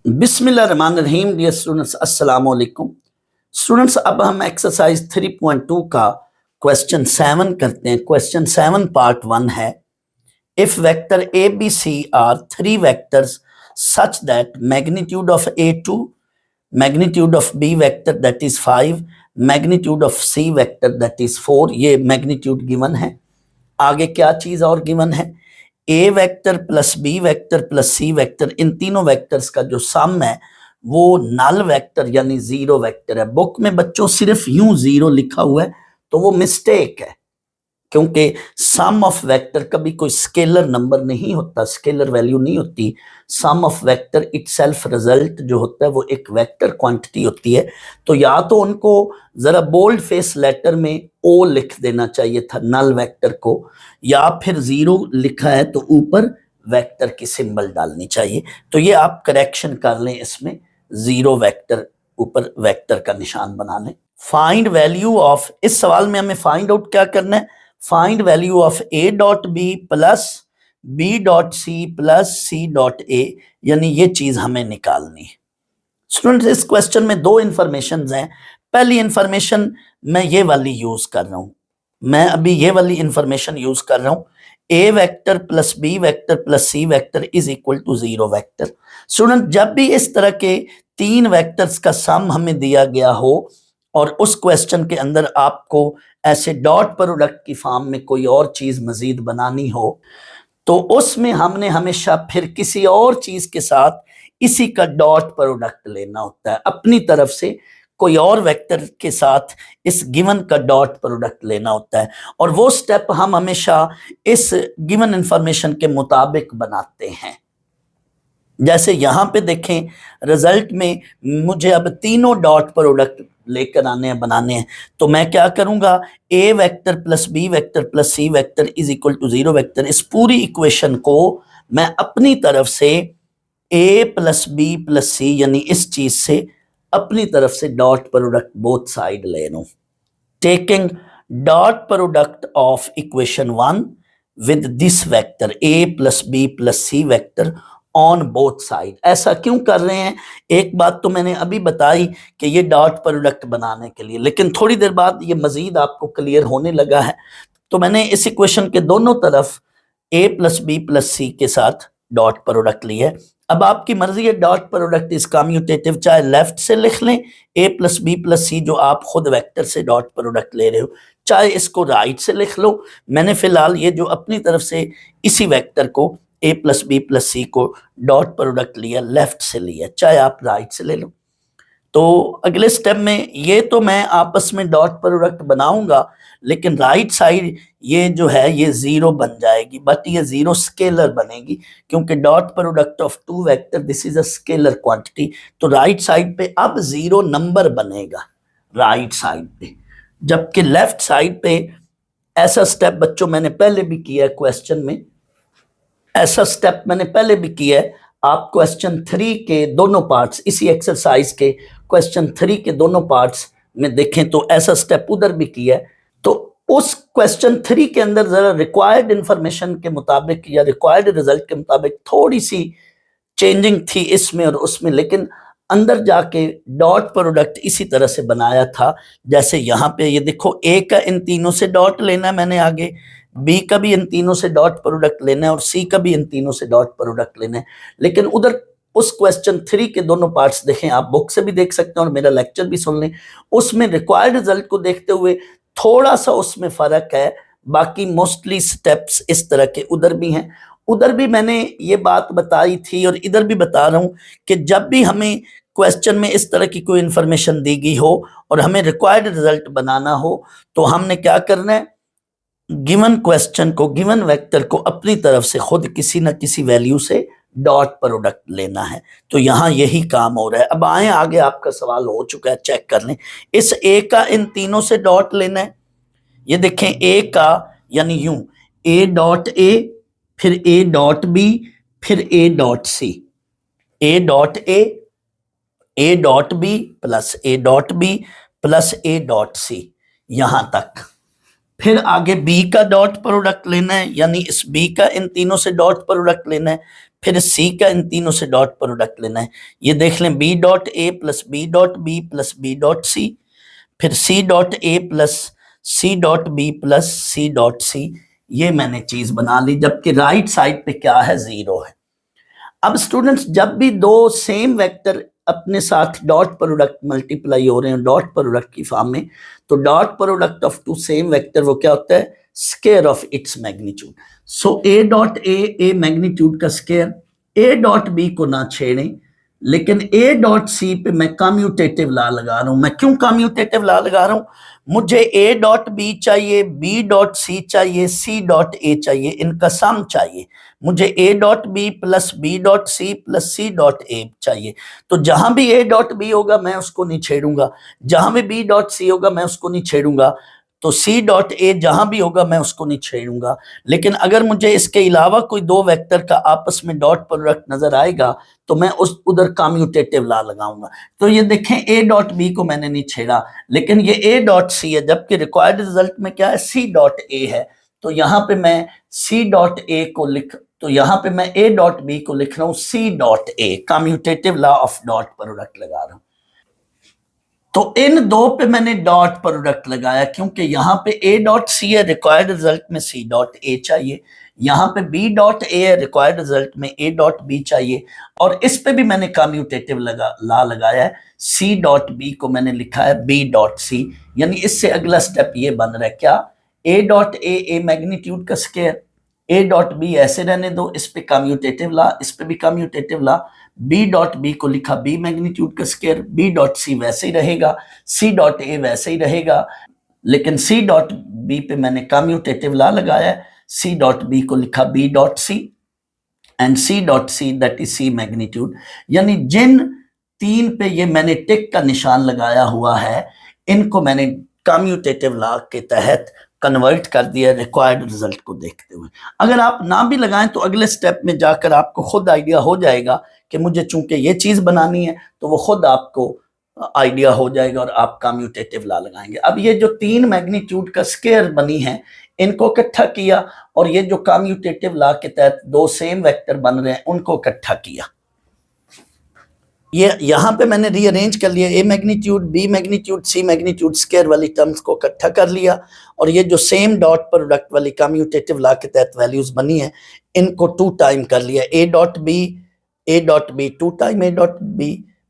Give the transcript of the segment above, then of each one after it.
बिस्मिल्लाहिर्रहमानिर्रहीम। Dear students, अस्सलाम वालेकुम। स्टूडेंट्स, अब हम एक्सरसाइज 3.2 का क्वेश्चन 7 करते हैं। क्वेश्चन 7 पार्ट 1 है, if vector A B C are three vectors such that magnitude of A 2, magnitude of B vector that is 5, magnitude of C vector that is 4। ये magnitude given है। आगे क्या चीज और गिवन है, A vector plus B vector plus C vector, इन तीनों vectors का जो सम है वो नल वेक्टर यानी जीरो वेक्टर है। बुक में बच्चों सिर्फ यूं जीरो लिखा हुआ है तो वो मिस्टेक है, क्योंकि सम ऑफ वेक्टर कभी कोई स्केलर नंबर नहीं होता, स्केलर वैल्यू नहीं होती। सम ऑफ वेक्टर इटसेल्फ रिजल्ट जो होता है वो एक वेक्टर क्वांटिटी होती है। तो या तो उनको जरा बोल्ड फेस लेटर में ओ लिख देना चाहिए था नल वेक्टर को, या फिर जीरो लिखा है तो ऊपर वेक्टर की सिंबल डालनी चाहिए। तो ये आप करेक्शन कर लें, इसमें जीरो वेक्टर ऊपर वेक्टर का निशान बना लें। फाइंड वैल्यू ऑफ, इस सवाल में हमें फाइंड आउट क्या करना है, find value of A dot B plus B dot C plus C dot A, यानी ये चीज हमें निकालनी है। स्टूडेंट्स, इस क्वेश्चन में दो इंफॉर्मेशन हैं। पहली इंफॉर्मेशन मैं ये वाली यूज कर रहा हूं, मैं अभी ये वाली इंफॉर्मेशन यूज कर रहा हूं, A vector plus B vector plus C vector is equal to zero vector. Student, जब भी इस तरह के तीन वेक्टर्स का सम हमें दिया गया हो और उस क्वेश्चन के अंदर आपको ऐसे डॉट प्रोडक्ट की फॉर्म में कोई और चीज मजीद बनानी हो, तो उसमें हमने हमेशा फिर किसी और चीज के साथ इसी का डॉट प्रोडक्ट लेना होता है। अपनी तरफ से कोई और वेक्टर के साथ इस गिवन का डॉट प्रोडक्ट लेना होता है, और वो स्टेप हम हमेशा इस गिवन इंफॉर्मेशन के मुताबिक बनाते हैं। जैसे यहां पे देखें, रिजल्ट में मुझे अब तीनों डॉट प्रोडक्ट लेकर आने हैं, बनाने हैं। तो मैं क्या करूंगा, A vector plus B vector plus C vector is equal to zero vector, इस पूरी इक्वेशन को मैं अपनी तरफ से A plus B plus C यानी इस चीज से अपनी तरफ से डॉट प्रोडक्ट बोथ साइड ले लूं, taking dot product of equation 1 with this vector A plus B plus C vector on both side. ऐसा क्यों कर रहे हैं, एक बात तो मैंने अभी बताई कि ये डॉट प्रोडक्ट बनाने के लिए, लेकिन थोड़ी देर बाद ये मजीद आपको क्लियर होने लगा है। तो मैंने इस इक्वेशन के दोनों तरफ ए प्लस बी प्लस सी के साथ डॉट प्रोडक्ट लिया है। अब आपकी मर्जी है, डॉट प्रोडक्ट इज कम्यूटेटिव, चाहे लेफ्ट से लिख लें ए प्लस बी प्लस सी जो आप खुद वेक्टर से डॉट प्रोडक्ट ले रहे हो, चाहे इसको राइट से लिख लो। मैंने फिलहाल ये जो अपनी तरफ से इसी वेक्टर को ए प्लस बी प्लस सी को डॉट प्रोडक्ट लिया, लेफ्ट से लिया, चाहे आप राइट से ले लो। तो अगले स्टेप में ये तो मैं आपस में डॉट प्रोडक्ट बनाऊंगा, लेकिन राइट साइड ये जो है ये जीरो बन जाएगी, बट ये जीरो स्केलर बनेगी, क्योंकि dot product of two vector this is a scalar quantity. तो राइट साइड पे अब जीरो नंबर बनेगा राइट साइड पे, जबकि लेफ्ट साइड पे ऐसा स्टेप बच्चों मैंने पहले भी किया है क्वेश्चन में, ऐसा स्टेप मैंने पहले भी किया है। आप क्वेश्चन 3 के दोनों पार्ट्स, इसी एक्सरसाइज के क्वेश्चन 3 के दोनों पार्ट्स में देखें तो ऐसा स्टेप उधर भी किया है। तो उस क्वेश्चन 3 के अंदर जरा रिक्वायर्ड इंफॉर्मेशन के मुताबिक या रिक्वायर्ड रिजल्ट के मुताबिक थोड़ी सी चेंजिंग थी इसमें और उसमें, लेकिन अंदर जाके डॉट प्रोडक्ट इसी तरह से बनाया था। जैसे यहाँ पे ये देखो, ए का इन तीनों से डॉट लेना है मैंने, आगे बी का भी इन तीनों से डॉट प्रोडक्ट लेना है और सी का भी इन तीनों से डॉट प्रोडक्ट लेना है। लेकिन उधर उस क्वेश्चन 3 के दोनों पार्ट्स देखें, आप बुक से भी देख सकते हैं और मेरा लेक्चर भी सुन लें, उसमें रिक्वायर्ड रिजल्ट को देखते हुए थोड़ा सा उसमें फर्क है। बाकी मोस्टली स्टेप्स इस तरह के उधर भी हैं। उधर भी मैंने ये बात बताई थी और इधर भी बता रहा हूं कि जब भी हमें क्वेश्चन में इस तरह की कोई इंफॉर्मेशन दी गई हो और हमें रिक्वायर्ड रिजल्ट बनाना हो, तो हमने क्या करना है, गिवन क्वेश्चन को, गिवन वेक्टर को अपनी तरफ से खुद किसी ना किसी वैल्यू से डॉट प्रोडक्ट लेना है। तो यहां यही काम हो रहा है। अब आए आगे, आपका सवाल हो चुका है, चेक कर लें। इस ए का इन तीनों से डॉट लेना है। ये देखें, ए का यानी यूं, ए डॉट ए, फिर ए डॉट बी, फिर A dot C, A dot A dot B plus A dot B plus A dot C, यहां तक। फिर आगे बी का डॉट प्रोडक्ट लेना है, यानी इस बी का इन तीनों से डॉट प्रोडक्ट लेना है, फिर सी का इन तीनों से डॉट प्रोडक्ट लेना है। ये देख लें, B dot A plus B dot B plus B dot C, फिर C dot A plus C dot B plus C dot C. ये मैंने चीज बना ली, जबकि राइट साइड पे क्या है, जीरो है। अब स्टूडेंट्स, जब भी दो सेम वेक्टर अपने साथ डॉट प्रोडक्ट मल्टीप्लाई हो रहे हैं डॉट प्रोडक्ट की फॉर्म में, तो dot product of two same vector वो क्या होता है, square of its magnitude. So A dot A magnitude का स्केयर, ए डॉट बी को ना छेड़ें, लेकिन ए डॉट सी पे मैं कम्यूटेटिव लॉ लगा रहा हूं। मैं क्यों कम्यूटेटिव लॉ लगा रहा हूं, मुझे ए डॉट बी चाहिए, बी डॉट सी चाहिए, सी डॉट ए चाहिए, इनका सम चाहिए। मुझे A dot B plus B dot C plus C dot A चाहिए। तो जहां भी ए डॉट बी होगा मैं उसको नहीं छेड़ूंगा, जहां भी बी डॉट सी होगा मैं उसको नहीं छेड़ूंगा, तो सी डॉट ए जहां भी होगा मैं उसको नहीं छेड़ूंगा। लेकिन अगर मुझे इसके अलावा कोई दो वेक्टर का आपस में डॉट प्रोडक्ट नजर आएगा तो मैं उस उधर कम्यूटेटिव लॉ लगाऊंगा। तो ये देखें, ए डॉट बी को मैंने नहीं छेड़ा, लेकिन ये ए डॉट सी है, जबकि रिक्वायर्ड रिजल्ट में क्या है, सी डॉट ए है। तो यहाँ पे मैं सी डॉट ए को तो यहाँ पे मैं ए डॉट बी को लिख रहा हूं C dot A, commutative law of dot product लगा रहा हूं। तो इन दो पे मैंने डॉट प्रोडक्ट लगाया, क्योंकि यहाँ पे ए डॉट सी है, रिक्वायर्ड रिजल्ट में सी डॉट ए चाहिए, यहाँ पे बी डॉट ए है, रिक्वायर्ड रिजल्ट में ए डॉट बी चाहिए, और इस पे भी मैंने कम्यूटेटिव लॉ लगाया है, सी डॉट बी को मैंने लिखा है बी डॉट सी। यानी इससे अगला स्टेप ये बन रहा है क्या, ए डॉट ए मैग्नीट्यूड का स्केयर, ए डॉट बी ऐसे रहने दो, इस पे कम्यूटेटिव लॉ, इस पे भी commutative law, B dot B को लिखा बी मैग्नीट्यूड का स्केयर, बी डॉट सी वैसे ही रहेगा, सी डॉट ए वैसे ही रहेगा, लेकिन सी डॉट बी पे मैंने कम्यूटेटिव लॉ लगाया है, सी डॉट बी को लिखा B dot C and C dot C that is C magnitude. यानी जिन तीन पे ये मैंने टिक का निशान लगाया हुआ है, इनको मैंने कम्यूटेटिव लॉ के तहत कन्वर्ट कर दिया रिक्वायर्ड रिजल्ट को देखते हुए। अगर आप ना भी लगाएं तो अगले स्टेप में जाकर आपको खुद आइडिया हो जाएगा कि मुझे चूंकि ये चीज बनानी है, तो वो खुद आपको आइडिया हो जाएगा और आप कम्यूटेटिव लॉ लगाएंगे। अब ये जो तीन मैग्नीट्यूड का स्केयर बनी है, इनको इकट्ठा किया, और ये जो कम्यूटेटिव लॉ के तहत दो सेम वेक्टर बन रहे हैं उनको इकट्ठा किया। ये यहाँ पे मैंने रीअरेंज कर लिया, ए मैग्नीट्यूड, बी मैग्नीट्यूड, सी मैग्नीट्यूड स्केयर वाली टर्म्स को इकट्ठा कर लिया, और ये जो सेम डॉट प्रोडक्ट वाली कम्यूटेटिव लॉ के तहत वैल्यूज बनी है, इनको टू टाइम कर लिया, A dot B two time A dot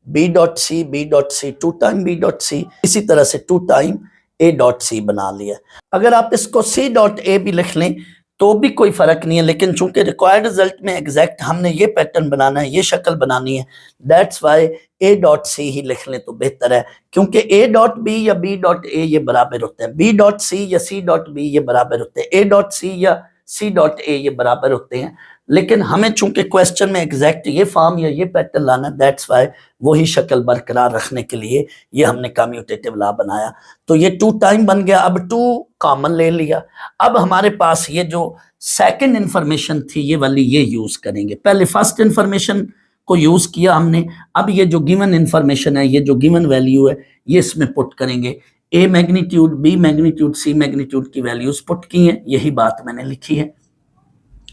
B dot C two time B dot C, इसी तरह से two time A dot C बना लिया। अगर आप इसको सी डॉट ए भी लिख लें तो भी कोई फर्क नहीं है, लेकिन चूंकि रिक्वायर्ड रिजल्ट में एग्जैक्ट हमने ये पैटर्न बनाना है, ये शक्ल बनानी है, that's why A dot C ही लिख लें तो बेहतर है, क्योंकि ए डॉट बी या बी डॉट ए ये बराबर होते हैं, बी डॉट सी या सी डॉट बी ये बराबर होते हैं, ए डॉट सी या सी डॉट ए ये बराबर होते हैं। लेकिन हमें चूंकि क्वेश्चन में एग्जैक्ट ये फॉर्म या ये पैटर्न लाना, दैट्स वाई वही शक्ल बरकरार रखने के लिए ये हमने कम्यूटेटिव लॉ बनाया। तो ये टू टाइम बन गया, अब टू कॉमन ले लिया। अब हमारे पास ये जो सेकंड इंफॉर्मेशन थी ये वाली ये यूज करेंगे, पहले फर्स्ट इंफॉर्मेशन को यूज किया हमने, अब ये जो गिवन इंफॉर्मेशन है, ये जो गिवन वैल्यू है, ये इसमें पुट करेंगे। ए मैग्नीट्यूड, बी मैग्नीट्यूड, सी मैग्नीट्यूड की वैल्यूज पुट की हैं, यही बात मैंने लिखी है।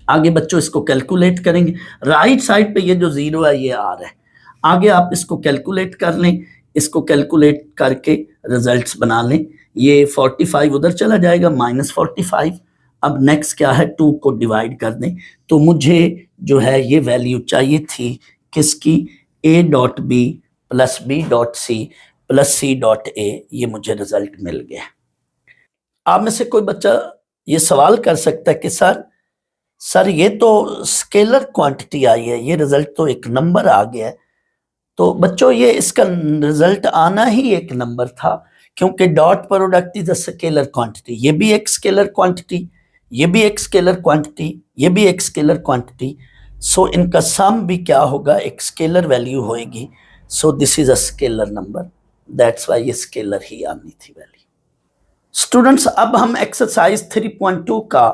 आगे बच्चों इसको कैलकुलेट करेंगे, राइट साइड पे ये जो जीरो है ये आ रहा है, आगे आप इसको कैलकुलेट कर लें, इसको कैलकुलेट करके रिजल्ट्स बना लें। ये 45 उधर चला जाएगा, -45। अब नेक्स्ट क्या है, 2 को डिवाइड कर दें, तो मुझे जो है ये वैल्यू चाहिए थी किसकी, A dot B plus B dot C plus C dot A, ये मुझे रिजल्ट मिल गया। आप में से कोई बच्चा ये सवाल कर सकता है कि सर ये तो स्केलर क्वांटिटी आई है, ये रिजल्ट तो एक नंबर आ गया है। तो बच्चों ये इसका रिजल्ट आना ही एक नंबर था, क्योंकि dot product is a scalar quantity, ये भी एक स्केलर क्वांटिटी, ये भी एक स्केलर क्वांटिटी, ये भी एक स्केलर क्वांटिटी। सो इनका सम भी क्या होगा, एक स्केलर वैल्यू होएगी। So this is a scalar number, that's why ये स्केलर ही आनी थी वैल्यू। स्टूडेंट्स, अब हम एक्सरसाइज 3.2 का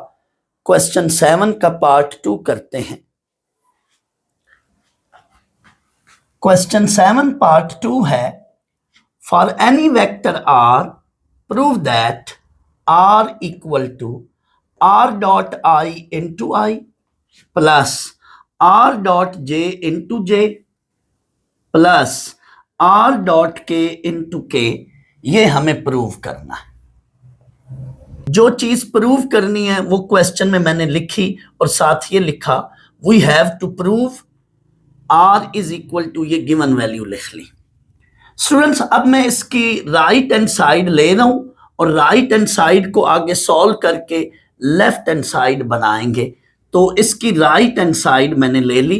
क्वेश्चन 7 का पार्ट 2 करते हैं। क्वेश्चन 7 पार्ट 2 है, for any vector R prove that R equal to R dot I into I plus are dot J into J plus are dot के इंटू के, ये हमें प्रूव करना है। जो चीज प्रूव करनी है वो क्वेश्चन में मैंने लिखी और साथ ये लिखा we have to prove R is equal to, ये गिवन वैल्यू लिख ली। स्टूडेंट्स अब मैं इसकी राइट हैंड साइड ले रहा हूं और राइट हैंड साइड को आगे सॉल्व करके लेफ्ट हैंड साइड बनाएंगे। तो इसकी राइट हैंड साइड मैंने ले ली,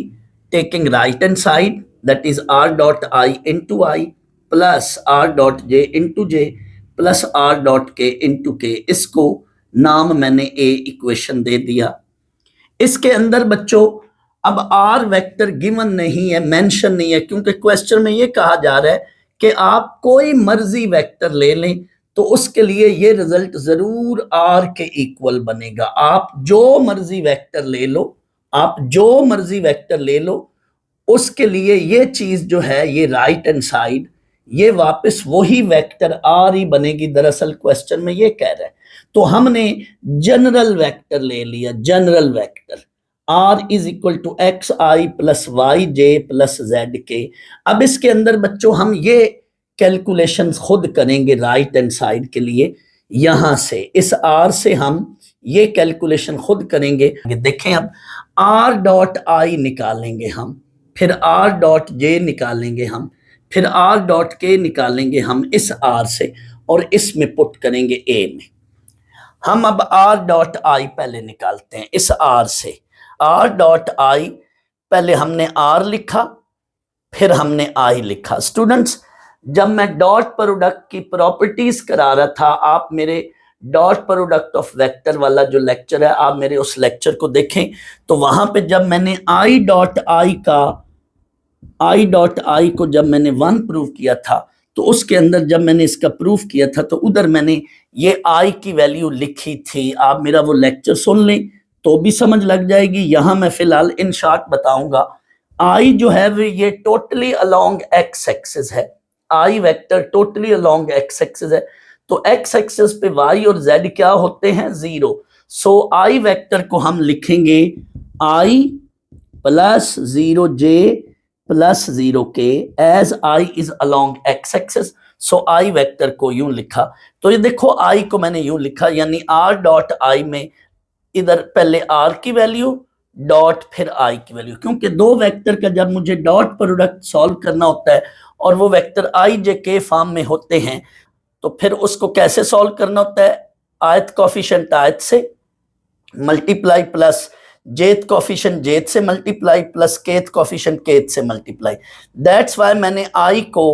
taking right hand side that is are dot I into I plus are dot J into J plus are dot के इंटू के, इसको नाम मैंने ए इक्वेशन दे दिया। इसके अंदर बच्चों अब आर वेक्टर गिवन नहीं है, मेंशन नहीं है, क्योंकि क्वेश्चन में ये कहा जा रहा है कि आप कोई मर्जी वेक्टर ले लें तो उसके लिए ये रिजल्ट जरूर आर के इक्वल बनेगा। आप जो मर्जी वेक्टर ले लो, आप जो मर्जी वेक्टर ले लो, उसके लिए ये चीज जो है ये राइट हैंड साइड ये वापस वही वेक्टर आर ही बनेगी। दरअसल क्वेश्चन में ये कह रहा है, तो हमने जनरल वेक्टर ले लिया, general vector are is equal to x I plus Y J plus Z के। अब इसके अंदर बच्चों हम ये कैलकुलेशन खुद करेंगे राइट हैंड साइड के लिए, यहां से इस आर से हम ये कैलकुलेशन खुद करेंगे। देखें अब आर डॉट आई निकालेंगे हम, फिर आर डॉट जे निकालेंगे हम, फिर आर डॉट के निकालेंगे हम इस आर से और इसमें पुट करेंगे ए में। हम अब आर डॉट आई पहले निकालते हैं इस आर से। आर डॉट आई पहले हमने आर लिखा फिर हमने आई लिखा। स्टूडेंट्स जब मैं डॉट प्रोडक्ट की प्रॉपर्टीज करा रहा था, आप मेरे डॉट प्रोडक्ट ऑफ वेक्टर वाला जो लेक्चर है आप मेरे उस लेक्चर को देखें, तो वहां पे जब मैंने आई डॉट आई को जब मैंने 1 प्रूव किया था, तो उसके अंदर जब मैंने इसका प्रूफ किया था तो उधर मैंने ये आई की वैल्यू लिखी थी। आप मेरा वो लेक्चर सुन लें तो भी समझ लग जाएगी। यहां मैं फिलहाल इन शॉर्ट बताऊंगा। आई जो है वो ये टोटली अलोंग एक्स एक्सिस है, i vector totally along x axis है, तो एक्स एक्सिस पे वाई और जेड क्या होते हैं, 0। सो आई वेक्टर को हम लिखेंगे आई plus 0 J plus 0 K as I is along x axis. So I vector को यूं लिखा, तो ये देखो आई को मैंने यूं लिखा, यानी आर डॉट आई में इधर पहले आर की वैल्यू डॉट फिर आई की वैल्यू, क्योंकि दो वेक्टर का जब मुझे डॉट प्रोडक्ट सॉल्व करना होता है और वो वेक्टर आई जे के फॉर्म में होते हैं, तो फिर उसको कैसे सॉल्व करना होता है, आयत कोफिशिएंट आयत से मल्टीप्लाई प्लस जेथ कोफिशिएंट जेथ से multiply plus kth coefficient kth से मल्टीप्लाई। दैट्स व्हाई मैंने आई को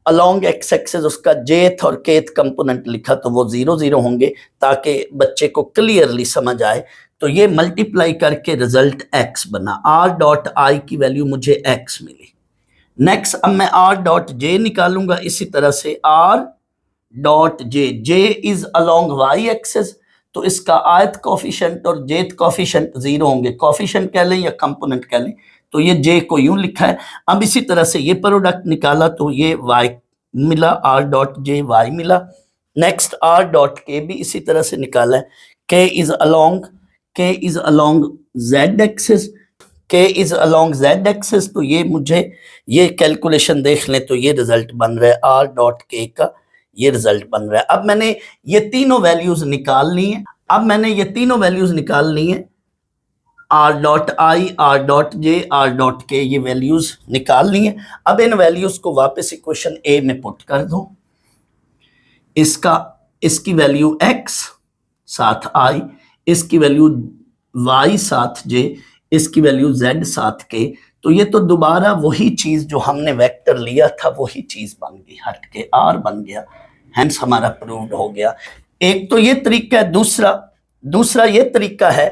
अलोंग एक्स एक्सिस उसका जेथ और केथ कंपोनेंट लिखा, तो वो 0 0 होंगे ताकि बच्चे को क्लियरली समझ आए। तो ये मल्टीप्लाई करके रिजल्ट एक्स बना, आर डॉट आई की वैल्यू मुझे एक्स मिली। नेक्स्ट अब मैं आर डॉट जे निकालूंगा इसी तरह से, R dot J, J is along Y axis, तो इसका आयत कोफिशिएंट और जेथ कोफिशिएंट 0 होंगे, कोफिशिएंट कह लें या कंपोनेंट कह लें, तो ये जे को यूं लिखा है। अब इसी तरह से ये प्रोडक्ट निकाला तो ये वाई मिला, आर डॉट जे वाई मिला। नेक्स्ट आर डॉट के भी इसी तरह से निकाला है, के इज अलोंग जेड एक्सिस, के इज अलोंग जेड एक्सिस, तो ये मुझे ये कैलकुलेशन देख लें तो ये रिजल्ट बन रहा है आर डॉट के का, ये रिजल्ट बन रहा है। अब मैंने ये तीनों वैल्यूज निकाल ली हैं, are dot i, are dot J, R dot के, ये वैल्यूज निकाल ली हैं। अब इन वैल्यूज को वापस इक्वेशन ए में पुट कर दो। इसकी वैल्यू एक्स साथ आई, इसकी वैल्यू वाई साथ जे, इसकी वैल्यू जेड साथ के, तो ये तो दोबारा वही चीज जो हमने वेक्टर लिया था वही चीज बन गई, हट के आर बन गया, हेंस हमारा प्रूव्ड हो गया। एक तो ये तरीका है, दूसरा ये तरीका है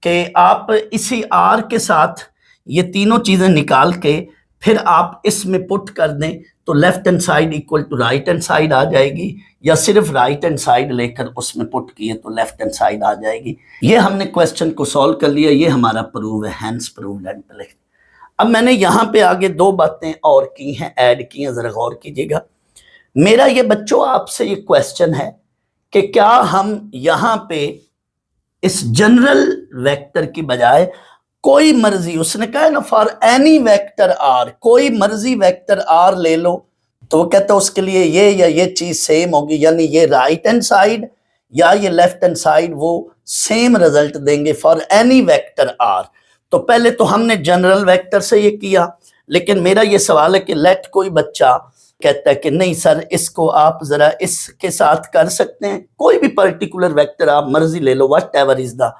कि आप इसी आर के साथ ये तीनों चीजें निकाल के फिर आप इसमें पुट कर दें तो left hand side equal to right hand side आ जाएगी, या सिर्फ राइट हैंड साइड लेकर उसमें पुट किए तो लेफ्ट हैंड साइड आ जाएगी। ये हमने क्वेश्चन को सॉल्व कर लिया, ये हमारा प्रूव है, हेंस प्रूव्ड एंड प्रूव्ड। अब मैंने यहाँ पे आगे 2 बातें और की हैं, ऐड की हैं, जरा गौर कीजिएगा। मेरा ये बच्चों आपसे ये क्वेश्चन है कि क्या हम यहां पे इस जनरल वेक्टर की बजाय कोई मर्जी, उसने कहा है ना फॉर एनी वेक्टर आर, कोई मर्जी वेक्टर आर ले लो, तो वो कहता है उसके लिए ये या ये चीज सेम होगी, यानी ये राइट हैंड साइड या ये लेफ्ट हैंड साइड वो सेम रिजल्ट देंगे फॉर एनी वेक्टर आर। तो पहले तो हमने जनरल वेक्टर से ये किया, लेकिन मेरा ये सवाल है कि लेट कोई बच्चा कहता है कि नहीं सर इसको आप जरा इसके साथ कर सकते हैं, कोई भी पर्टिकुलर वेक्टर आप मर्जी ले लो, whatever is the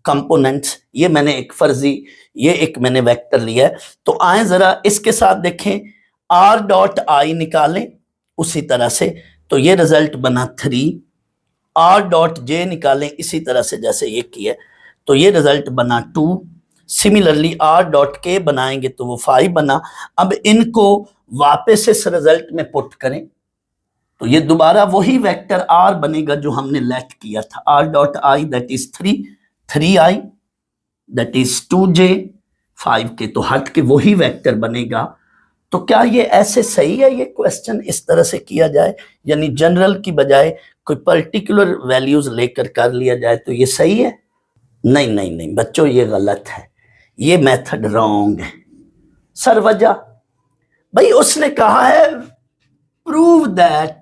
components, ये मैंने एक फर्जी, ये एक मैंने वेक्टर लिया है, तो आए जरा इसके साथ देखें, आर डॉट आई निकालें उसी तरह से, तो ये रिजल्ट बना 3, आर डॉट जे निकालें इसी तरह से जैसे ये किया, तो ये रिजल्ट बना 2, सिमिलरली आर डॉट के बनाएंगे तो वो 5 बना। अब इनको वापस इस रिजल्ट में पुट करें तो ये दोबारा वही वेक्टर आर बनेगा जो हमने लेट किया था, are dot I that is 3i that is 2j, 5 के तो हट के वही वेक्टर बनेगा। तो क्या ये ऐसे सही है ये क्वेश्चन इस तरह से किया जाए, यानी जनरल की बजाय कोई पर्टिकुलर वैल्यूज लेकर कर लिया जाए, तो ये सही है? नहीं नहीं नहीं बच्चों, ये गलत है, ये मेथड रॉन्ग है। सर वजह भाई उसने कहा है प्रूव दैट,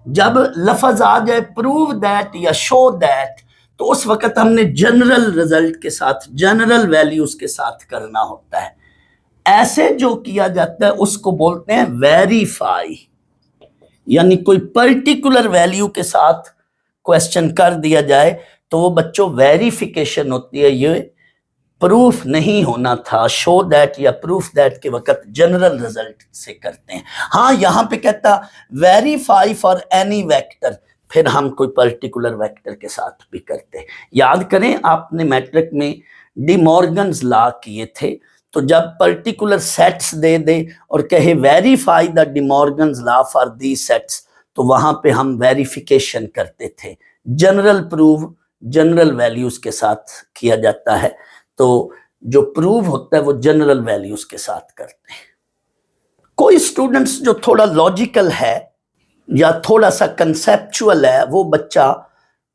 जब लफज आ जाए प्रूव दैट या शो दैट, तो उस वक्त हमने जनरल रिजल्ट के साथ, जनरल वैल्यूज के साथ करना होता है। ऐसे जो किया जाता है उसको बोलते हैं वेरीफाई, यानी कोई पर्टिकुलर वैल्यू के साथ क्वेश्चन कर दिया जाए तो वो बच्चों वेरिफिकेशन होती है, ये प्रूफ नहीं होना था। शो दैट या प्रूफ दैट के वक्त जनरल रिजल्ट से करते हैं। हाँ यहां पे कहता वेरीफाई फॉर एनी वेक्टर, फिर हम कोई पर्टिकुलर वेक्टर के साथ भी करते हैं। याद करें आपने मैट्रिक में डी मॉर्गन्स लॉ किए थे, तो जब पर्टिकुलर सेट्स दे दे और कहे verify the D Morgan's law for the sets, तो वहां पे हम वेरिफिकेशन करते थे। जनरल प्रूव जनरल वैल्यूज के साथ किया जाता है, तो जो प्रूव होता है वो जनरल वैल्यूज के साथ करते हैं। कोई स्टूडेंट्स जो थोड़ा लॉजिकल है या थोड़ा सा कंसेप्चुअल है, वो बच्चा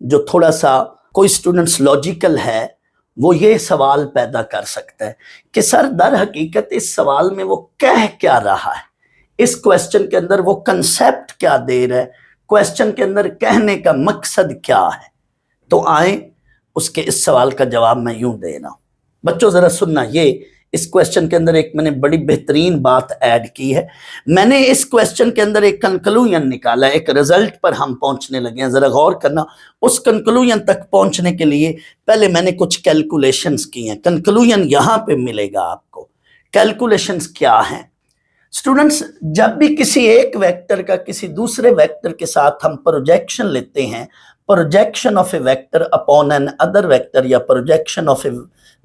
जो थोड़ा सा, कोई स्टूडेंट्स लॉजिकल है, वो ये सवाल पैदा कर सकता है कि सर दर हकीकत इस सवाल में वो कह क्या रहा है, इस क्वेश्चन के अंदर वो कंसेप्ट क्या दे रहा है, क्वेश्चन के अंदर कहने का मकसद क्या है। तो आए उसके इस सवाल का जवाब मैं यूं दे रहा हूं। बच्चों जरा सुनना, ये इस क्वेश्चन के अंदर एक मैंने बड़ी बेहतरीन बात ऐड की है। मैंने इस क्वेश्चन के अंदर एक कंक्लूजन निकाला, एक रिजल्ट पर हम पहुंचने लगे हैं, जरा गौर करना। उस कंक्लूजन तक पहुंचने के लिए पहले मैंने कुछ कैलकुलेशंस की हैं, कंक्लूजन यहां पे मिलेगा आपको। कैलकुलेशंस क्या हैं स्टूडेंट्स? जब भी किसी एक वेक्टर का किसी दूसरे वेक्टर के साथ हम प्रोजेक्शन लेते हैं, projection of a vector upon another vector या projection of a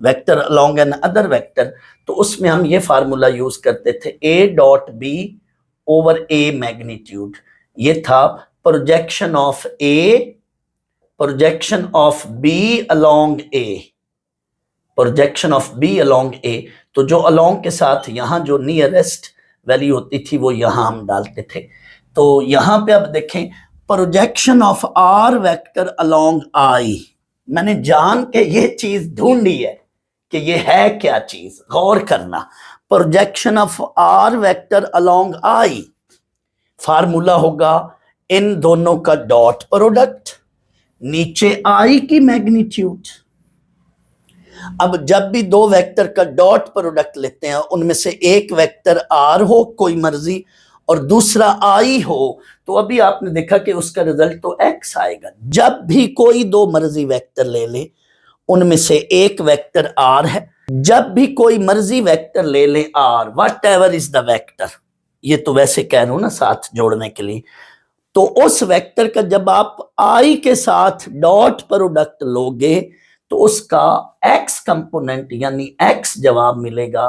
vector along another vector, तो उसमें हम ये फार्मूला यूज करते थे A dot B over A magnitude. ये था projection of A, projection of B along A, projection of B along A. तो जो अलोंग के साथ यहां जो नियरेस्ट वैल्यू होती थी वो यहां हम डालते थे। तो यहां पे अब देखें projection of are vector along i, मैंने जान के ये चीज ढूंढी है कि ये है क्या चीज, गौर करना। Projection of are vector along I, formula होगा इन दोनों का डॉट प्रोडक्ट, नीचे आई की मैग्नीट्यूड। अब जब भी दो वेक्टर का डॉट प्रोडक्ट लेते हैं, उनमें से एक वेक्टर आर हो कोई मर्जी और दूसरा आई हो, तो अभी आपने देखा कि उसका रिजल्ट तो एक्स आएगा। जब भी कोई दो मर्जी वेक्टर ले ले, उनमें से एक वेक्टर आर है, जब भी कोई मर्जी वेक्टर ले ले R, whatever is the vector, ये तो वैसे कह रहा हूं ना साथ जोड़ने के लिए, तो उस वेक्टर का जब आप आई के साथ डॉट प्रोडक्ट लोगे तो उसका एक्स कंपोनेंट यानी एक्स जवाब मिलेगा,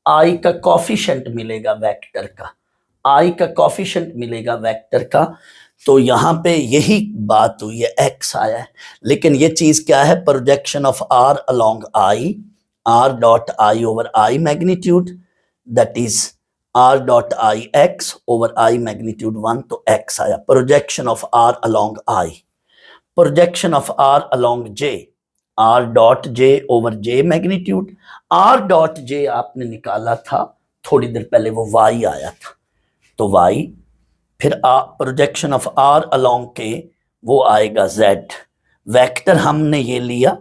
आई का कॉफिशिएंट मिलेगा वेक्टर का, आई का कॉफिशिएंट मिलेगा वेक्टर का। तो यहां पे यही बात हुई है, एक्स आया है। लेकिन ये चीज क्या है? Projection of R along I, are dot I over I magnitude, that is are dot I X over I magnitude 1, तो एक्स आया projection of R along I. Projection of R along J, R dot J over J magnitude, R dot J आपने निकाला था थोड़ी देर पहले, वो Y आया था, तो वाई, फिर प्रोजेक्शन ऑफ आर अलोंग के वो आएगा जेड। वेक्टर हमने ये लिया,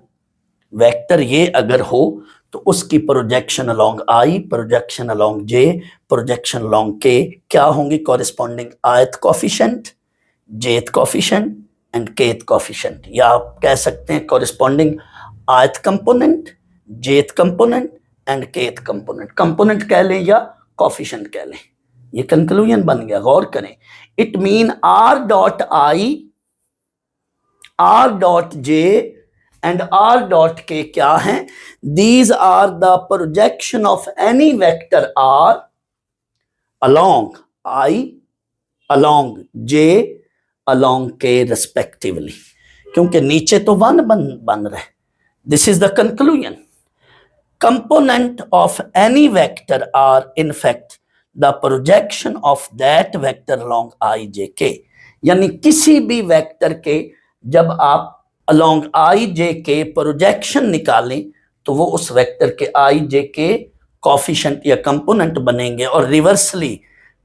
वेक्टर ये अगर हो तो उसकी projection along I, projection along J, projection along के क्या होंगी, कॉरेस्पॉन्डिंग आयत कोफिशिएंट, जेथ कोफिशिएंट एंड केथ कोफिशिएंट, या आप कह सकते हैं कॉरेस्पॉन्डिंग आयत कंपोनेंट, जेथ component and kth component, component कह लें या कोफिशिएंट कह लें। ये कंक्लूजन बन गया, गौर करें। It mean r dot i, are dot j and r dot k क्या हैं, these are the projection of any vector r along i, along j, along k respectively, क्योंकि नीचे तो वन बन रहे। This is the conclusion. Component of any vector are in fact the projection of that vector along i j k, यानी किसी भी vector के जब आप अलोंग आई जे के प्रोजेक्शन निकालें तो वो उस वेक्टर के आई जे के कोफिशिएंट या कंपोनेंट बनेंगे, और reversely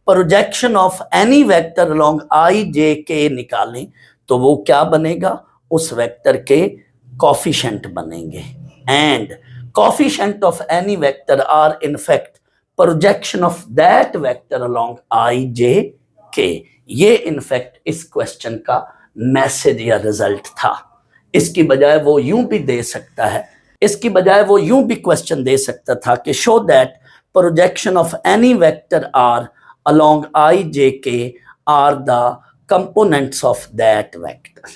projection of any vector along i j k निकालें तो वो क्या बनेगा, उस वेक्टर के कोफिशिएंट बनेंगे। And coefficient of any vector are in fact projection of that vector along i j k. ये इनफैक्ट इस क्वेश्चन का मैसेज या रिजल्ट था। इसकी बजाय वो यूं भी दे सकता है, इसकी बजाय वो यूं भी क्वेश्चन दे सकता था कि show that projection of any vector r along i j k are the components of that vector.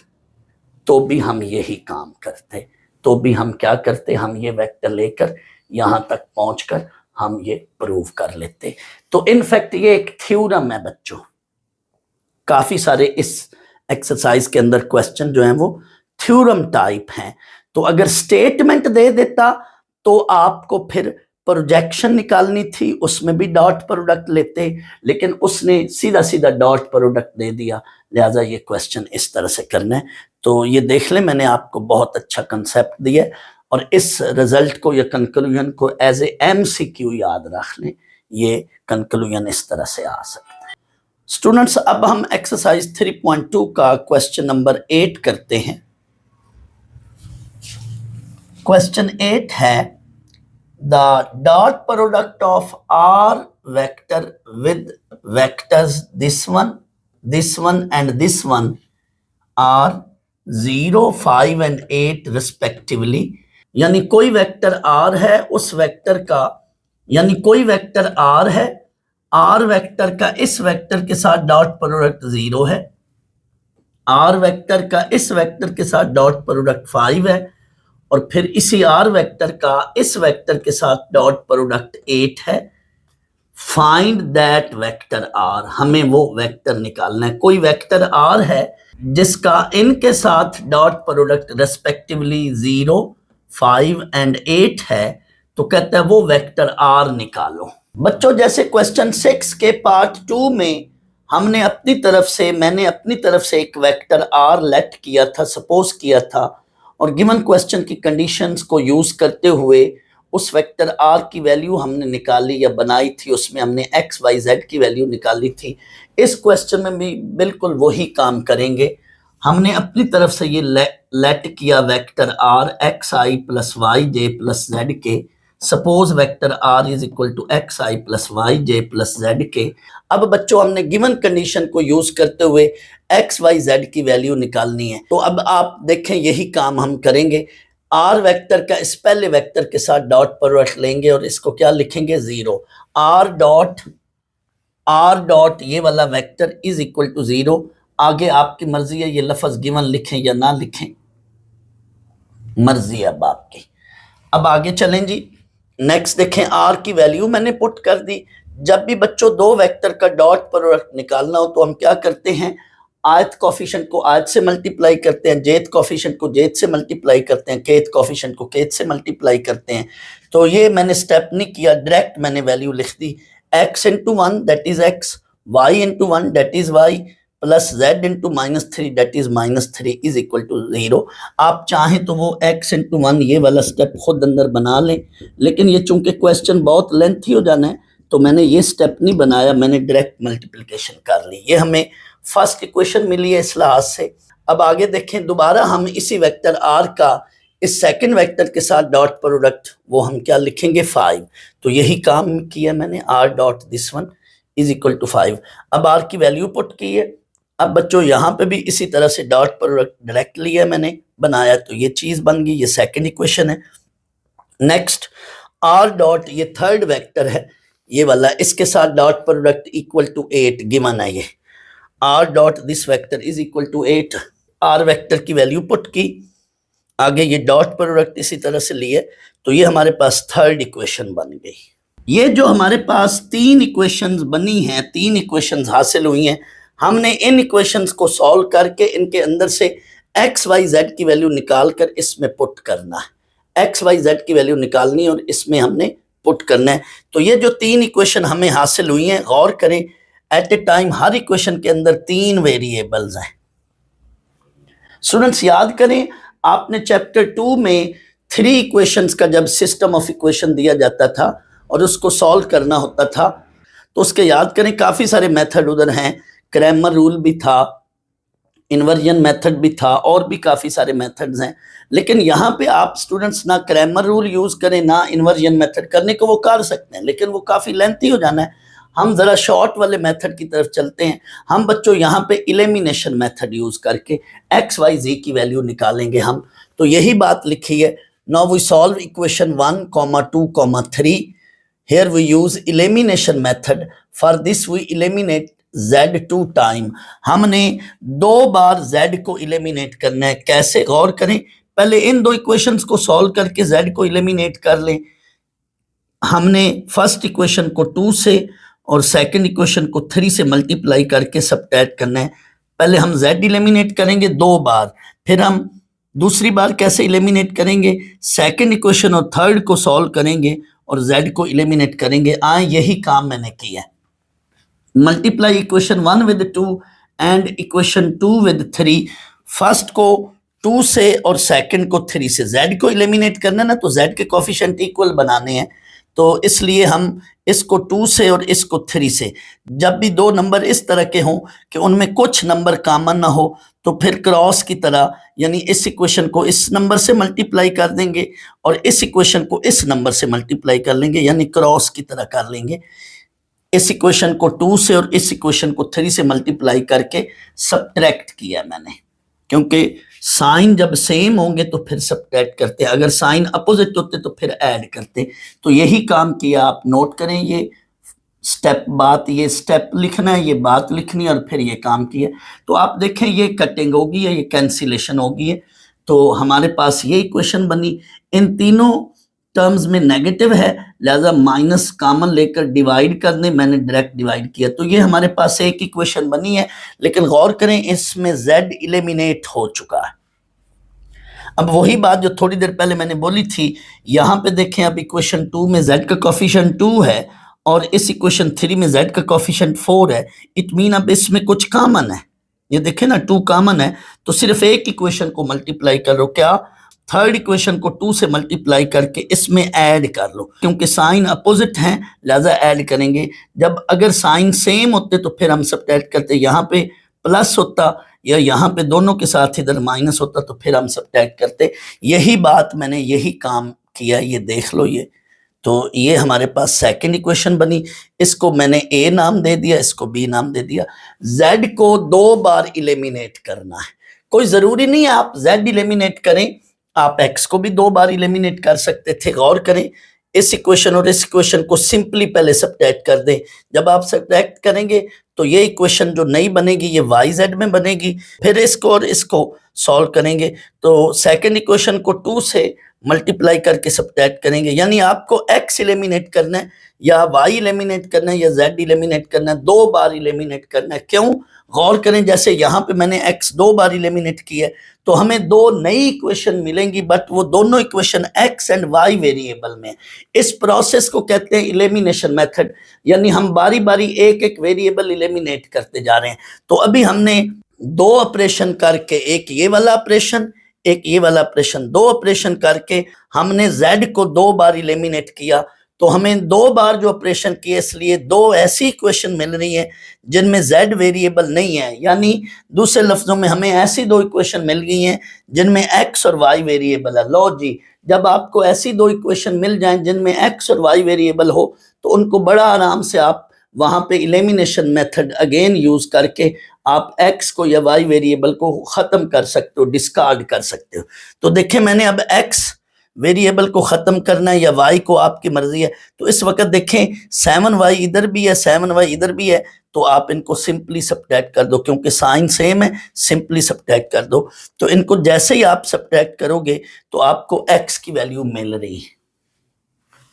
तो भी हम यही काम करते, तो भी हम क्या करते, हम ये वेक्टर लेकर यहां तक पहुंचकर हम ये प्रूव कर लेते। तो इनफैक्ट ये एक थ्योरम है बच्चों, काफी सारे इस एक्सरसाइज के अंदर क्वेश्चन जो हैं वो थ्योरम टाइप हैं। तो अगर स्टेटमेंट दे देता तो आपको फिर प्रोजेक्शन निकालनी थी, उसमें भी डॉट प्रोडक्ट लेते, लेकिन उसने सीधा सीधा डॉट प्रोडक्ट दे दिया, लिहाजा ये क्वेश्चन इस तरह से करना है। तो ये देख लें, मैंने आपको बहुत अच्छा कंसेप्ट दिया, और इस रिजल्ट को या कंक्लूजन को एज ए MCQ याद रख लें। ये कंक्लूजन इस तरह से आ सकता है। स्टूडेंट्स, अब हम एक्सरसाइज 3.2 का क्वेश्चन नंबर 8 करते हैं। क्वेश्चन 8 है the dot product of are vector with vectors this one and this one are 0, 5 and 8 respectively. यानी कोई वेक्टर आर है, उस वेक्टर का, यानी कोई वेक्टर आर है, आर वेक्टर का इस वेक्टर के साथ डॉट प्रोडक्ट 0 है, आर वेक्टर का इस वेक्टर के साथ डॉट प्रोडक्ट 5 है, और फिर इसी आर वेक्टर का इस वेक्टर के साथ डॉट प्रोडक्ट 8 है। फाइंड दैट वेक्टर आर, हमें वो वेक्टर निकालना है। कोई वेक्टर आर है जिसका इनके साथ डॉट प्रोडक्ट रेस्पेक्टिवली 0, 5 एंड 8 है, तो कहता है वो वेक्टर आर निकालो। बच्चों, जैसे क्वेश्चन 6 के पार्ट 2 में हमने अपनी तरफ से, मैंने अपनी तरफ से एक वेक्टर आर लेट किया था, सपोज किया था, और गिवन क्वेश्चन की कंडीशंस को यूज करते हुए उस वेक्टर आर की वैल्यू हमने निकाली या बनाई थी, उसमें हमने एक्स वाई जेड की वैल्यू निकाली थी। इस क्वेश्चन में भी बिल्कुल वही काम करेंगे। हमने अपनी तरफ से ये लेट किया vector r x I plus Y J plus Z k. Suppose vector are is equal to x I plus Y J plus Z के। अब बच्चों, हमने गिवन कंडीशन को यूज करते हुए एक्स वाई जेड की वैल्यू निकालनी है। तो अब आप देखें, यही काम हम करेंगे। आर वेक्टर का इस पहले वेक्टर के साथ डॉट प्रोडक्ट लेंगे और इसको क्या लिखेंगे, 0। आर डॉट ये वाला वेक्टर इज इक्वल टू 0। आगे आपकी मर्जी है, ये लफ्ज गिवन लिखें या ना लिखें, मर्जी अब आपकी। अब आगे चलें जी। नेक्स्ट देखें, आर की वैल्यू मैंने पुट कर दी। जब भी बच्चों दो वेक्टर का डॉट प्रोडक्ट निकालना हो तो हम क्या करते हैं, आयत कोफिशिएंट को आयत से मल्टीप्लाई करते हैं, जेथ कोफिशिएंट को जेथ से मल्टीप्लाई करते हैं, केथ कोफिशिएंट को केथ से मल्टीप्लाई करते हैं। तो ये मैंने स्टेप नहीं किया, डायरेक्ट मैंने वैल्यू लिख दी। x into 1 that is x, y into 1 that is y, plus Z into -3 that is -3 is equal to 0। आप चाहें तो वो x इंटू 1 ये वाला स्टेप खुद अंदर बना लें, लेकिन ये चूंकि क्वेश्चन बहुत लेंथी हो जाना है तो मैंने ये स्टेप नहीं बनाया, मैंने डायरेक्ट मल्टीप्लिकेशन कर ली। ये हमें फर्स्ट इक्वेशन मिली है इस लिहाज से। अब आगे देखें, दोबारा हम इसी वेक्टर r का इस सेकंड वेक्टर के साथ डॉट प्रोडक्ट, वो हम क्या लिखेंगे 5। तो यही काम किया मैंने, r dot this one is equal to 5। अब r की वैल्यू पुट की है। अब बच्चों यहाँ पे भी इसी तरह से डॉट प्रोडक्ट डायरेक्ट लिया मैंने बनाया, तो ये चीज बन गई, ये सेकंड इक्वेशन है। नेक्स्ट r डॉट, ये थर्ड वेक्टर है ये वाला, इसके साथ dot product equal to 8 given है ये। r dot this vector is equal to 8, r vector की वैल्यू पुट की, आगे ये डॉट प्रोडक्ट इसी तरह से लिए, तो ये हमारे पास थर्ड इक्वेशन बन गई। ये जो हमारे पास तीन इक्वेशंस बनी हैं, तीन इक्वेशंस हासिल हुई हैं, हमने इन इक्वेशंस को सॉल्व करके इनके अंदर से एक्स वाई जेड की वैल्यू निकाल कर इसमें पुट करना है। एक्स वाई जेड की वैल्यू निकालनी है और इसमें हमने पुट करना है। तो ये जो तीन इक्वेशन हमें हासिल हुई हैं, गौर करें, एट ए टाइम हर इक्वेशन के अंदर तीन वेरिएबल्स हैं। स्टूडेंट्स याद करें, आपने चैप्टर 2 में 3 इक्वेशंस का जब सिस्टम ऑफ इक्वेशन दिया जाता था और उसको सॉल्व करना होता था, तो उसके याद करें काफ़ी सारे मेथड उधर हैं। क्रैमर रूल भी था, इन्वर्जन मेथड भी था, और भी काफ़ी सारे मेथड्स हैं। लेकिन यहाँ पे आप स्टूडेंट्स ना क्रैमर रूल यूज़ करें ना इन्वर्जन मेथड, करने को वो कर सकते हैं लेकिन वो काफ़ी लेंथी हो जाना है। हम ज़रा शॉर्ट वाले मेथड की तरफ चलते हैं। हम बच्चों यहाँ पे एलिमिनेशन मेथड यूज़ करके एक्स वाई जी की वैल्यू निकालेंगे हम। तो यही बात लिखी है, now we solve equation 1, 2, 3। Here we use elimination method. For this we eliminate z 2 time. हमने 2 बार z को eliminate करना है। कैसे, गौर करें, पहले इन दो इक्वेशंस को सॉल्व करके z को eliminate कर लें। हमने फर्स्ट इक्वेशन को 2 से और सेकंड इक्वेशन को 3 से मल्टीप्लाई करके सबट्रैक्ट करना है। पहले हम z eliminate करेंगे 2 बार, फिर हम दूसरी बार कैसे eliminate करेंगे, सेकंड इक्वेशन और थर्ड को सॉल्व करेंगे और z को एलिमिनेट करेंगे। यही काम मैंने किया है। Multiply equation 1 with 2 and equation 2 with 3। First को 2 से और सेकंड को 3 से। z को एलिमिनेट करना ना, तो z के कोफिशिएंट इक्वल बनाने हैं, तो इसलिए हम इसको 2 से और इसको 3 से। जब भी दो नंबर इस तरह के हों कि उनमें कुछ नंबर कॉमन ना हो, तो फिर क्रॉस की तरह, यानी इस इक्वेशन को इस नंबर से मल्टीप्लाई कर देंगे और इस इक्वेशन को इस नंबर से मल्टीप्लाई कर लेंगे, यानी क्रॉस की तरह कर लेंगे। इस इक्वेशन को 2 से और इस इक्वेशन को 3 से मल्टीप्लाई करके सबट्रैक्ट किया मैंने, क्योंकि साइन जब सेम होंगे तो फिर सबट्रैक्ट करते, अगर साइन अपोजिट होते तो फिर ऐड करते। तो यही काम किया, आप नोट करें, ये स्टेप बात, ये स्टेप लिखना है, ये बात लिखनी है और फिर ये काम किया। तो आप देखें ये कटिंग होगी है, ये कैंसिलेशन होगी है, तो हमारे पास ये इक्वेशन बनी। इन तीनों टर्म्स में नेगेटिव है, लिहाजा माइनस कॉमन लेकर डिवाइड कर दें, मैंने डायरेक्ट डिवाइड किया, तो ये हमारे पास एक इक्वेशन बनी है। लेकिन गौर करें, इसमें z एलिमिनेट हो चुका है। अब वही बात जो थोड़ी देर पहले मैंने बोली थी, यहाँ पे देखें, अब इक्वेशन 2 में z का कोफिशिएंट 2 है और इस इक्वेशन 3 में z का कोफिशिएंट 4 है। इट मीन अब इसमें कुछ कॉमन है, ये देखें ना, 2 कॉमन है, तो सिर्फ एक इक्वेशन को मल्टीप्लाई कर लो, क्या, थर्ड इक्वेशन को 2 से मल्टीप्लाई करके इसमें ऐड कर लो, क्योंकि साइन अपोजिट हैं लिहाजा ऐड करेंगे। जब अगर साइन सेम होते तो फिर हम सबट्रैक्ट करते, यहाँ पे प्लस होता या यहाँ पे दोनों के साथ इधर माइनस होता तो फिर हम सबट्रैक्ट करते। यही बात मैंने, यही काम किया, ये देख लो। ये तो ये हमारे पास सेकंड इक्वेशन बनी, इसको मैंने a नाम दे दिया, इसको b नाम दे दिया। z को 2 बार एलिमिनेट करना है, कोई ज़रूरी नहीं है आप z एलिमिनेट करें, आप x को भी 2 बार एलिमिनेट कर सकते थे। गौर करें, इस इक्वेशन और इस इक्वेशन को सिंपली पहले सबट्रैक्ट कर दें। जब आप सबट्रैक्ट करेंगे तो ये इक्वेशन जो नई बनेगी ये yz में बनेगी, फिर इसको और इसको सॉल्व करेंगे, तो सेकंड इक्वेशन को 2 से मल्टीप्लाई करके सब्ट्रैक्ट करेंगे, यानी आपको x एलिमिनेट करना है या y एलिमिनेट करना है या z एलिमिनेट करना है, 2 बार एलिमिनेट करना है। क्यों? गौर करें, जैसे यहाँ पे मैंने x 2 बार एलिमिनेट किया है तो हमें 2 नई इक्वेशन मिलेंगी, बट वो दोनों equation x and y variable में। इस प्रोसेस को कहते हैं एलिमिनेशन मेथड, यानी हम बारी बारी एक एक वेरिएबल एलिमिनेट करते जा रहे हैं। तो अभी हमने 2 ऑपरेशन करके, एक ये वाला ऑपरेशन, एक ये वाला ऑपरेशन, 2 ऑपरेशन करके हमने z को 2 बार एलिमिनेट किया, तो हमें 2 बार जो ऑपरेशन किए, इसलिए 2 ऐसी इक्वेशन मिल रही है जिनमें z वेरिएबल नहीं है, यानी दूसरे लफ्जों में हमें ऐसी 2 इक्वेशन मिल गई हैं जिनमें x और y वेरिएबल है। लो जी, जब आपको ऐसी 2 इक्वेशन मिल जाएं जिनमें x और y वेरिएबल हो तो उनको बड़ा आराम से आप वहां पे एलिमिनेशन मेथड अगेन यूज करके आप x को या y वेरिएबल को खत्म कर सकते हो, डिस्कार्ड कर सकते हो। तो देखें, मैंने अब x वेरिएबल को खत्म करना है या y को, आपकी मर्जी है। तो इस वक्त देखें 7y इधर भी है, 7y इधर भी है, तो आप इनको सिंपली सब्ट्रैक्ट कर दो, क्योंकि साइन सेम है, सिंपली सब्ट्रैक्ट कर दो। तो इनको जैसे ही आप सब्ट्रैक्ट करोगे तो आपको x की वैल्यू मिल रही है।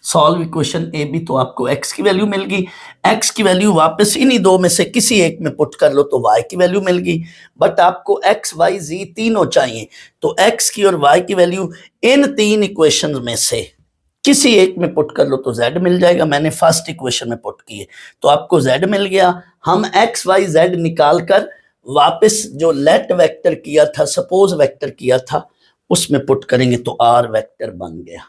सॉल्व इक्वेशन ए बी, तो आपको x की वैल्यू मिल गई। x की वैल्यू वापस इन्हीं 2 में से किसी एक में पुट कर लो तो y की वैल्यू मिल गई, बट आपको x y z तीनों चाहिए, तो x की और y की वैल्यू इन 3 इक्वेशन में से किसी एक में पुट कर लो तो z मिल जाएगा। मैंने फर्स्ट इक्वेशन में पुट की है तो आपको z मिल गया। हम x y z निकाल कर वापस जो लेट वेक्टर किया था, सपोज वेक्टर किया था, उसमें पुट करेंगे तो r वेक्टर बन गया।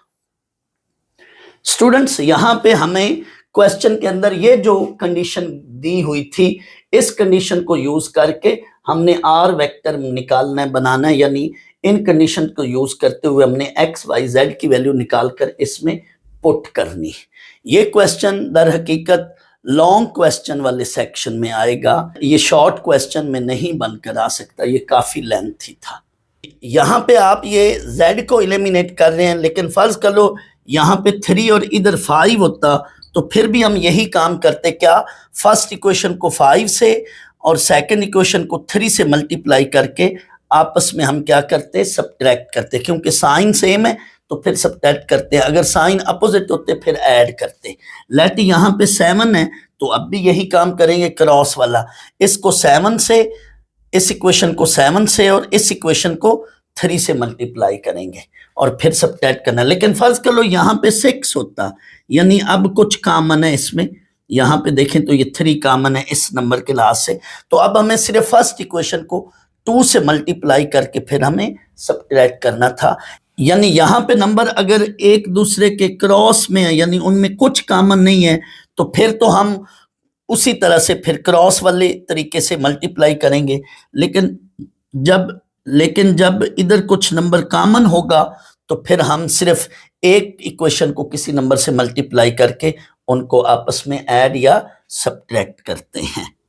स्टूडेंट्स, यहां पे हमें क्वेश्चन के अंदर ये जो कंडीशन दी हुई थी, इस कंडीशन को यूज करके हमने आर वेक्टर निकालना है, बनाना है, यानी इन कंडीशन को यूज करते हुए हमने एक्स वाई जेड की वैल्यू निकालकर इसमें पुट करनी। ये क्वेश्चन दर हकीकत लॉन्ग क्वेश्चन वाले सेक्शन में आएगा, ये शॉर्ट क्वेश्चन में नहीं बनकर आ सकता, ये काफी लेंथी था। यहाँ पे आप ये z को एलिमिनेट कर रहे हैं, लेकिन फर्ज कर लो यहाँ पे 3 और इधर 5 होता तो फिर भी हम यही काम करते। क्या? फर्स्ट इक्वेशन को 5 से और सेकंड इक्वेशन को 3 से मल्टीप्लाई करके आपस में हम क्या करते? सब्ट्रैक्ट करते, क्योंकि साइन सेम है तो फिर सब्ट्रैक्ट करते हैं, अगर साइन अपोजिट होते फिर ऐड करते। लेट यहाँ पे 7 है तो अब भी यही काम करेंगे, क्रॉस वाला, इसको 7 से, इस इक्वेशन को 7 से और इस इक्वेशन को 3 से मल्टीप्लाई करेंगे और फिर सब्ट्रैक्ट करना। लेकिन फर्ज कर लो यहाँ पे 6 होता, यानी अब कुछ कॉमन है इसमें, यहाँ पे देखें तो ये 3 कॉमन है इस नंबर के लिहाज से, तो अब हमें सिर्फ फर्स्ट इक्वेशन को 2 से मल्टीप्लाई करके फिर हमें सब्ट्रैक्ट करना था। यानी यहाँ पे नंबर अगर एक दूसरे के क्रॉस में है, यानी उनमें कुछ कॉमन नहीं है, तो फिर तो हम उसी तरह से फिर क्रॉस वाले तरीके से मल्टीप्लाई करेंगे। लेकिन जब इधर कुछ नंबर कॉमन होगा तो फिर हम सिर्फ एक इक्वेशन को किसी नंबर से मल्टीप्लाई करके उनको आपस में ऐड या सब्ट्रैक्ट करते हैं।